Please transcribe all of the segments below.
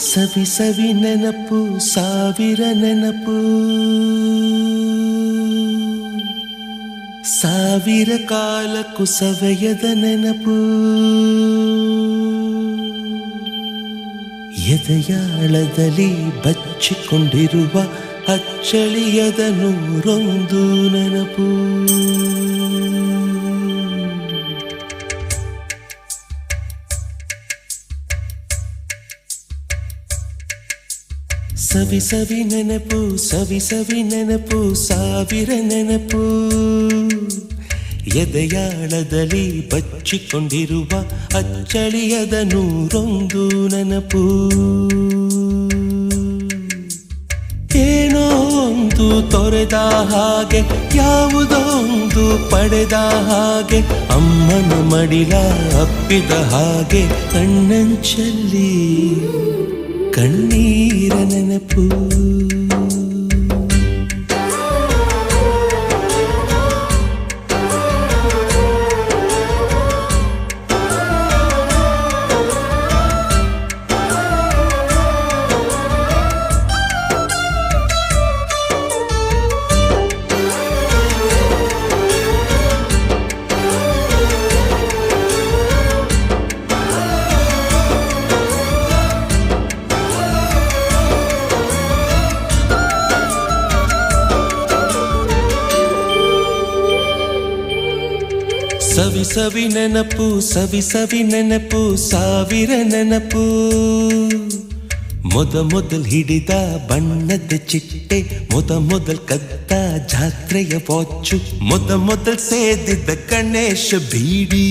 ಸವಿ ಸವಿ ನೆನಪು ಸಾವಿರ ನೆನಪು ಸಾವಿರ ಕಾಲಕ್ಕೂ ಸವೆಯದ ನೆನಪು ಎದೆಯಾಳದಲ್ಲಿ ಬಚ್ಚಿಕೊಂಡಿರುವ ಅಚ್ಚಳಿಯದ ನೂರೊಂದು ನೆನಪು ಸವಿ ಸವಿ ನೆನಪು ಸವಿ ಸವಿ ನೆನಪು ಸಾವಿರ ನೆನಪು ಎದೆಯಾಳದಲ್ಲಿ ಬಚ್ಚಿಕೊಂಡಿರುವ ಅಚ್ಚಳಿಯದ ನೂರೊಂದು ನೆನಪು ಏನೋ ಒಂದು ತೊರೆದ ಹಾಗೆ ಯಾವುದೋ ಒಂದು ಪಡೆದ ಹಾಗೆ ಅಮ್ಮನ ಮಡಿಲ ಅಪ್ಪಿದ ಹಾಗೆ ಕಣ್ಣಂಚಲ್ಲಿ ಕಣ್ಣೀರ ನೆನಪು ಸವಿ ಸವಿ ನೆನಪು ಸವಿ ಸವಿ ನೆನಪು ಸಾವಿರ ನೆನಪು ಮೊದಲ್ ಹಿಡಿದ ಬಣ್ಣದ ಚಿಟ್ಟೆ ಮೊದಲ್ ಕದ್ದ ಜಾತ್ರೆಯ ವಾಚು ಮೊದಲ್ ಸೇದಿದ್ದ ಗಣೇಶ ಬೀಡಿ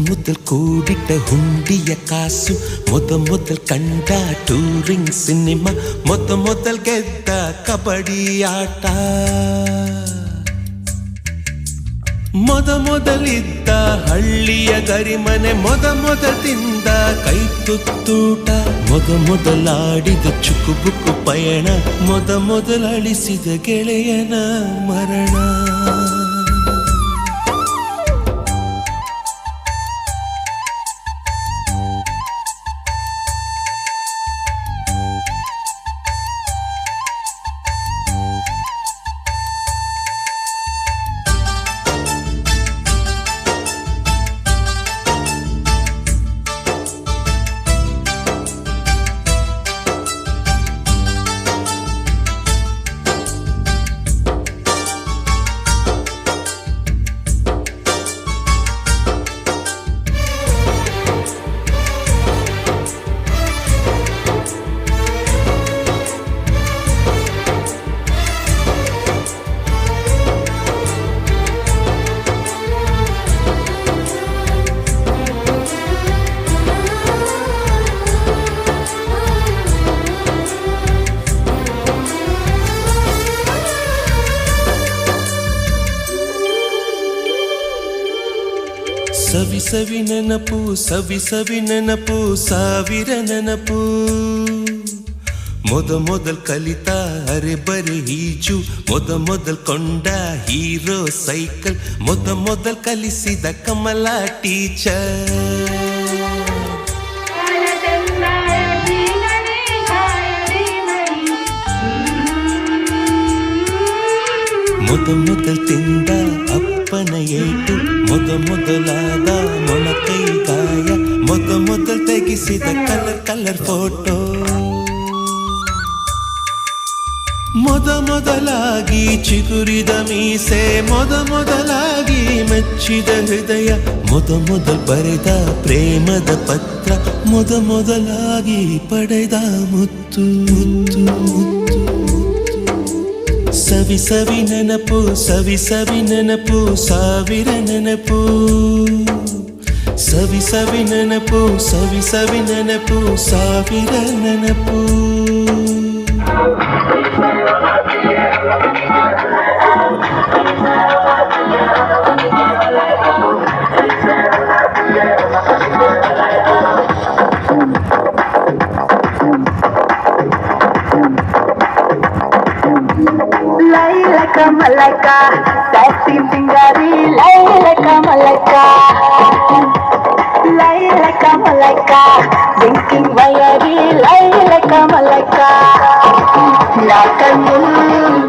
ಮೊದಲ್ ಕೂಡಿಟ್ಟ ಹುಂಡಿಯ ಕಾಸು ಮೊದಲ್ ಕಂಡ ಟೂರಿಂಗ್ ಸಿನಿಮಾ ಮೊದಲ್ ಗೆದ್ದ ಕಬಡ್ಡಿ ಆಟ ಮೊದಲಿದ್ದ ಹಳ್ಳಿಯ ಗರಿಮನೆ ಮೊದಲ್ ತಿಂದ ಕೈ ತುತ್ತೂಟ ಮೊದಲಾಡಿದ ಚುಕುಬುಕು ಪಯಣ ಮೊದಲು ಅಳಿಸಿದ ಗೆಳೆಯನ ಮರಣ ಸವಿ ಸವಿ ನೆನಪು ಸವಿ ಸವಿ ನೆನಪು ಸಾವಿರ ನೆನಪು ಮೊದಲ್ ಕಲಿತ ಅರೆಬರೆ ಈಜು ಮೊದಲ್ ಕೊಂಡ ಹೀರೋ ಸೈಕಲ್ ಮೊದಲ್ ಕಲಿಸಿದ ಕಮಲ ಟೀಚರ್ ಮೊದಲ್ ತಿಂದ ಅಪ್ಪನ ಏಟು ಮೊದಲಾದ ಮೊಳಕೈ ಗಾಯ ಮೊದಲ್ ತೆಗೆಸಿದ ಕಲರ್ ಫೋಟೋ ಮೊದಲಾಗಿ ಚಿಗುರಿದ ಮೀಸೆ ಮೊದಲಾಗಿ ಮೆಚ್ಚಿದ ಹೃದಯ ಮೊದಲ್ ಬರೆದ ಪ್ರೇಮದ ಪತ್ರ ಮೊದಲಾಗಿ ಪಡೆದ ಮುತ್ತು ಸವಿ ಸವಿ ನೆನಪು ಸವಿ ಸವಿ ನೆನಪು ಸಾವಿರ ನೆನಪು ಸವಿ ಸವಿ ನೆನಪು ಸವಿ ಸವಿ ನೆನಪು ಸಾವಿರ ನೆನಪು Laila like a malaika, sexy singari, lie like a malaika, lie like a malaika, blinking fiery, lie like a malaika. Na kanul